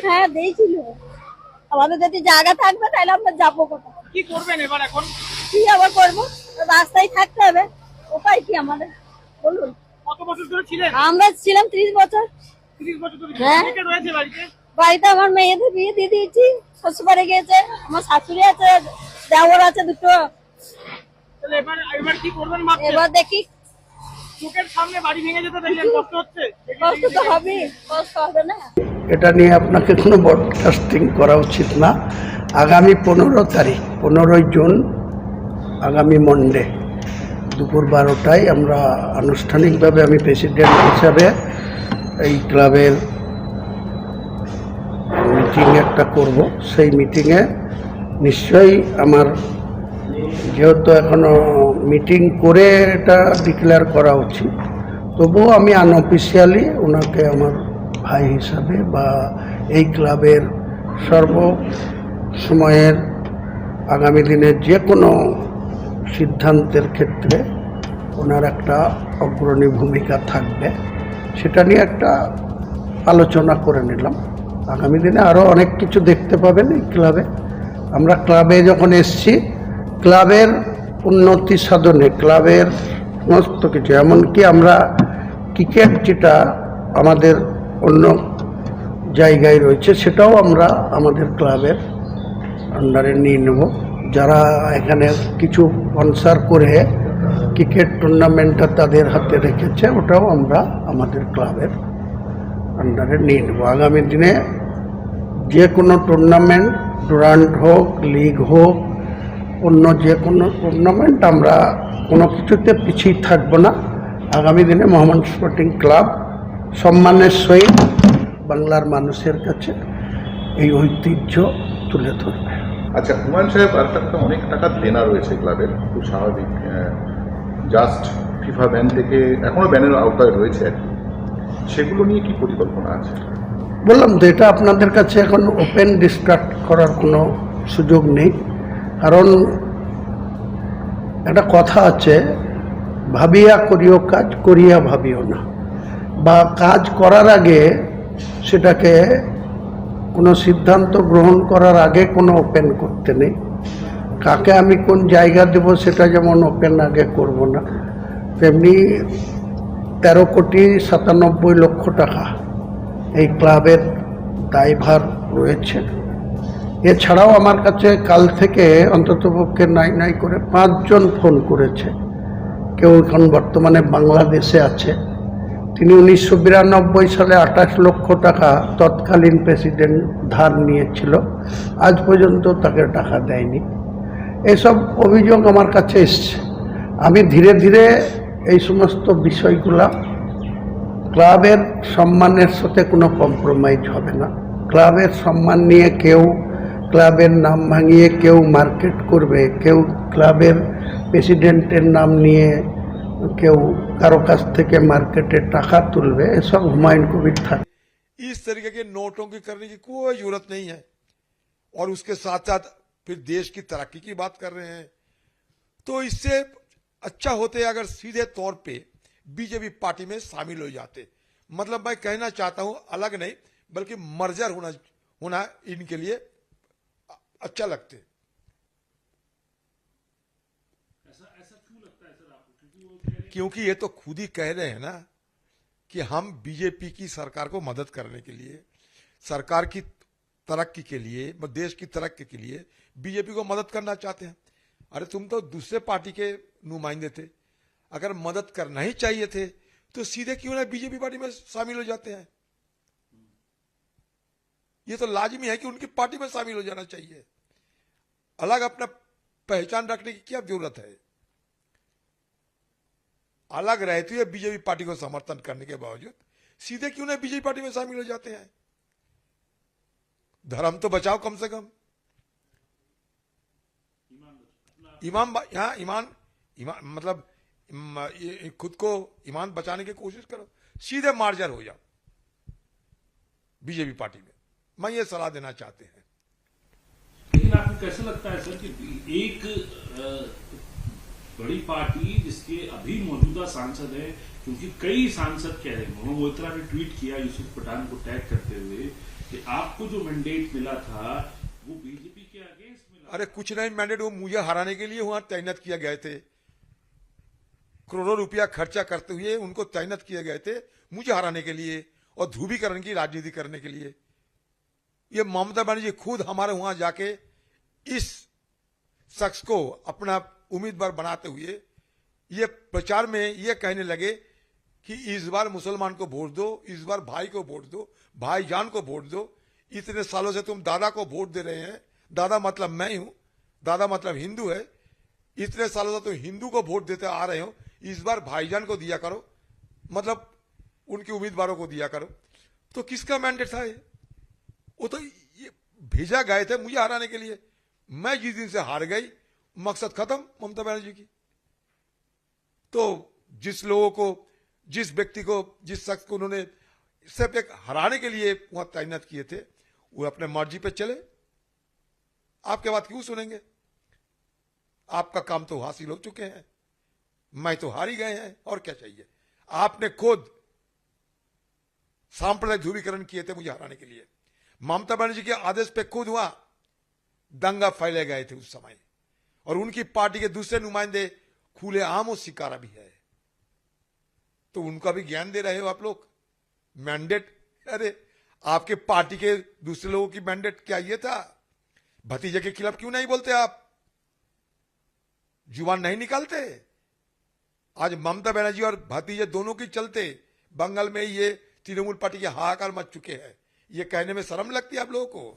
হ্যাঁ দিয়েছিল। আমাদের যদি জায়গা থাকবে তাহলে আমরা যাবো কোথায়? কি করবেন এবার এখন? কি আবার করবো? রাস্তায় থাকতে হবে, উপায় কি আমাদের বলুন? কত বছর ধরে ছিলেন? আমরা ছিলাম 30 বছর। 30 বছর ধরে হ্যাঁ। কে কে রয়েছে বাড়িতে? বাড়িতে আমার মেয়েদের বিয়ে দিয়ে দিয়েছি, শ্বশুরবাড়ি গিয়েছে, আমার শাশুড়ি আছে, দেওর আছে দুটো। তাহলে এবার কি করবেন ভাবছেন? এবার দেখি। চোখের সামনে বাড়ি ভেঙে যেতে দেখলেন, কষ্ট হচ্ছে? কষ্ট তো হবে, কষ্ট হবে না? এটা নিয়ে আপনাকে কোনো ব্রডকাস্টিং করা উচিত না। আগামী 15 তারিখ 15ই জুন আগামী মন্ডে দুপুর 12টায় আমরা আনুষ্ঠানিকভাবে আমি প্রেসিডেন্ট হিসাবে এই ক্লাবের মিটিং একটা করব। সেই মিটিংয়ে নিশ্চয়ই আমার, যেহেতু এখনো মিটিং করে এটা ডিক্লেয়ার করা উচিত, তবুও আমি আনঅফিসিয়ালি ওনাকে আমার ভাই হিসাবে বা এই ক্লাবের সর্ব সময়ের আগামী দিনের যে কোনো সিদ্ধান্তের ক্ষেত্রে ওনার একটা অগ্রণী ভূমিকা থাকবে, সেটা নিয়ে একটা আলোচনা করে নিলাম। আগামী দিনে আরও অনেক কিছু দেখতে পাবেন এই ক্লাবে। আমরা ক্লাবে যখন এসছি, ক্লাবের উন্নতি সাধনে ক্লাবের সমস্ত কিছু, এমনকি আমরা ক্রিকেট যেটা আমাদের অন্য জায়গায় রয়েছে সেটাও আমরা আমাদের ক্লাবের আন্ডারে নিয়ে নেব। যারা এখানে কিছু স্পন্সর করে ক্রিকেট টুর্নামেন্টটা তাদের হাতে রেখেছে, ওটাও আমরা আমাদের ক্লাবের আন্ডারে নিয়ে নেব। আগামী দিনে যে কোনো টুর্নামেন্ট, ডুরান্ট হোক, লিগ হোক, অন্য যে কোনো টুর্নামেন্ট, আমরা কোনো কিছুতে পিছিয়ে থাকবো না। আগামী দিনে মোহামেডান স্পোর্টিং ক্লাব সম্মানের সহিত বাংলার মানুষের কাছে এই ঐতিহ্য তুলে ধরবে। আচ্ছা হুমায়ুন সাহেব, আরেকটা কথা, অনেক টাকা দেনা রয়েছে ক্লাবের, খুব স্বাভাবিক। জাস্ট ফিফা ব্যান থেকে এখনও ব্যানের আওতায় রয়েছে, সেগুলো নিয়ে কি পরিকল্পনা আছে? বললাম তো, এটা আপনাদের কাছে এখন ওপেন ডিসকাস করার কোনো সুযোগ নেই। কারণ একটা কথা আছে, ভাবিয়া করিও কাজ, করিয়া ভাবিও না। বা কাজ করার আগে সেটাকে কোনো সিদ্ধান্ত গ্রহণ করার আগে কোনো ওপেন করতে নেই। কাকে আমি কোন জায়গা দেব সেটা যেমন ওপেন আগে করব না, তেমনি 13,97,00,000 টাকা এই ক্লাবের দায়ভার রয়েছে। এছাড়াও আমার কাছে কাল থেকে অন্ততপক্ষে নাই করে 5 জন ফোন করেছে। কেউ এখন বর্তমানে বাংলাদেশে আছে, তিনি 1992 সালে 28 লক্ষ টাকা তৎকালীন প্রেসিডেন্ট ধার নিয়েছিল, আজ পর্যন্ত তাকে টাকা দেয়নি। এসব অভিযোগ আমার কাছে এসছে। আমি ধীরে ধীরে এই সমস্ত বিষয়গুলা, ক্লাবের সম্মানের সাথে কোনো কম্প্রোমাইজ হবে না। ক্লাবের সম্মান নিয়ে কেউ, ক্লাবের নাম ভাঙিয়ে কেউ মার্কেট করবে, কেউ ক্লাবের প্রেসিডেন্টের নাম নিয়ে কেউ কারো কাছ থেকে মার্কেটে টাকা তুলবে, এসব হুমায়ুন কবির থাকে। इस तरीके के नोटों की करने की कोई जरूरत नहीं है। और उसके साथ साथ फिर देश की तरक्की की बात कर रहे हैं, तो इससे अच्छा होते अगर सीधे तौर पे बीजेपी पार्टी में शामिल हो जाते। मतलब मैं कहना चाहता हूं, अलग नहीं बल्कि मर्जर होना इनके लिए अच्छा लगते। क्योंकि ये तो खुद ही कह रहे हैं ना कि हम बीजेपी की सरकार को मदद करने के लिए, सरकार की तरक्की के लिए, देश की तरक्की के लिए बीजेपी को मदद करना चाहते हैं। अरे तुम तो दूसरे पार्टी के नुमाइंदे थे, अगर मदद करना ही चाहिए थे तो सीधे क्यों ना बीजेपी पार्टी में शामिल हो जाते हैं। ये तो लाजिमी है कि उनकी पार्टी में शामिल हो जाना चाहिए। अलग अपना पहचान रखने की क्या जरूरत है। अलग रहती है बीजेपी पार्टी को समर्थन करने के बावजूद सीधे क्यों ना बीजेपी पार्टी में शामिल हो जाते हैं। धर्म तो बचाओ कम से कम। ईमान मतलब खुद को ईमान बचाने की कोशिश करो, सीधे मार्जर हो जाओ बीजेपी पार्टी में। मैं ये सलाह देना चाहते हैं। लेकिन आपको कैसा लगता है सर कि एक बड़ी पार्टी जिसके अभी मौजूदा सांसद है, क्योंकि कई सांसद कह रहे हैं, मोहम्मद मोइत्रा ने ट्वीट किया यूसुफ पठान को टैग करते हुए कि आपको जो मैंडेट मिला था वो बीजेपी के अगेंस्ट मिला। अरे कुछ नहीं, मैंडेट वो मुझे हराने के लिए वहां तैनात किए गए थे। करोड़ों रुपया खर्चा करते हुए उनको तैनात किए गए थे मुझे हराने के लिए और ध्रुवीकरण की राजनीति करने के लिए। ये ममता बनर्जी खुद हमारे वहां जाके इस शख्स को अपना उम्मीदवार बनाते हुए ये प्रचार में ये कहने लगे कि इस बार मुसलमान को वोट दो, इस बार भाई को वोट दो, भाईजान को वोट दो। इतने सालों से तुम दादा को वोट दे रहे हैं, दादा मतलब मैं हूं, दादा मतलब हिंदू है, इतने सालों से तुम हिंदू को वोट देते आ रहे हो, इस बार भाईजान को दिया करो, मतलब उनके उम्मीदवारों को दिया करो। तो किसका मैंडेट था ये? वो तो ये भेजा गए थे मुझे हराने के लिए। मैं जिस दिन से हार गई, मकसद खत्म ममता बनर्जी की। तो जिस लोगों को, जिस व्यक्ति को, जिस शख्स को उन्होंने सिर्फ एक हराने के लिए वहां तैनात किए थे, वो अपने मर्जी पे चले। आपके बात क्यों सुनेंगे? आपका काम तो हासिल हो चुके हैं, मैं तो हार ही गए हैं, और क्या चाहिए? आपने खुद सांप्रदायिक ध्रुवीकरण किए थे मुझे हराने के लिए। ममता बनर्जी के आदेश पे खुद वहां दंगा फैले गए थे उस समय, और उनकी पार्टी के दूसरे नुमाइंदे खुले आम शिकारा भी है। तो उनका भी ज्ञान दे रहे हो आप लोग। मैंडेट, अरे आपके पार्टी के दूसरे लोगों की मैंडेट क्या ये था? भतीजे के खिलाफ क्यों नहीं बोलते आप? जुबान नहीं निकालते? आज ममता बनर्जी और भतीजे दोनों की चलते बंगाल में ये तृणमूल पार्टी के हाहाकार मच चुके हैं। ये कहने में शर्म लगती है आप लोगों को।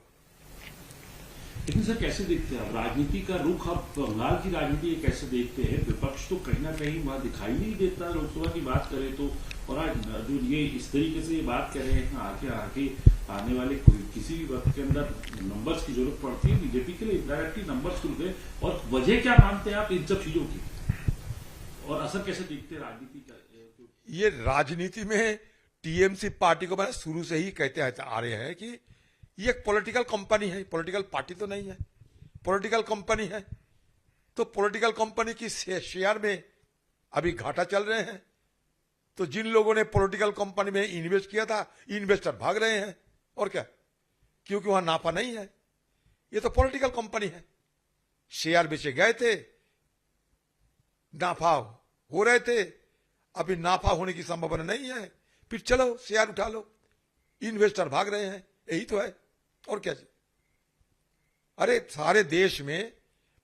लेकिन सर कैसे देखते हैं आप राजनीति का रुख? आप बंगाल की राजनीति कैसे देखते हैं? विपक्ष तो कहीं ना कहीं वहां दिखाई नहीं देता लोकसभा की बात करें तो, और आज जो ये इस तरीके से ये बात कर रहे हैं आगे आने वाले किसी भी वक्त के अंदर नंबर्स की जरूरत पड़ती है बीजेपी के लिए, इनडायरेक्टली नंबर्स खुल गए। और वजह क्या मानते हैं आप इन सब चीजों की, और असर कैसे देखते हैं राजनीति का? ये राजनीति में टीएमसी पार्टी को मैंने शुरू से ही कहते आ रहे हैं कि ये एक पॉलिटिकल कंपनी है, पॉलिटिकल पार्टी तो नहीं है, पॉलिटिकल कंपनी है। तो पॉलिटिकल कंपनी की शेयर में अभी घाटा चल रहे हैं। तो जिन लोगों ने पॉलिटिकल कंपनी में इन्वेस्ट किया था, इन्वेस्टर भाग रहे हैं, और क्या? क्योंकि वहां नाफा नहीं है। ये तो पॉलिटिकल कंपनी है। शेयर बेचे गए थे, नाफा हो रहे थे, अभी नाफा होने की संभावना नहीं है, फिर चलो शेयर उठा लो, इन्वेस्टर भाग रहे हैं, यही तो है, और क्या चाहिए? अरे सारे देश में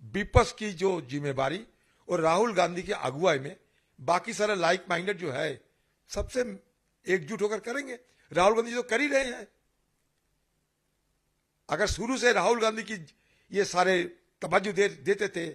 विपक्ष की जो जिम्मेवारी और राहुल गांधी की अगुवाई में बाकी सारे लाइक माइंडेड जो है सबसे एकजुट होकर करेंगे। राहुल गांधी तो कर ही रहे हैं। अगर शुरू से राहुल गांधी की ये सारे तवज्जो देते थे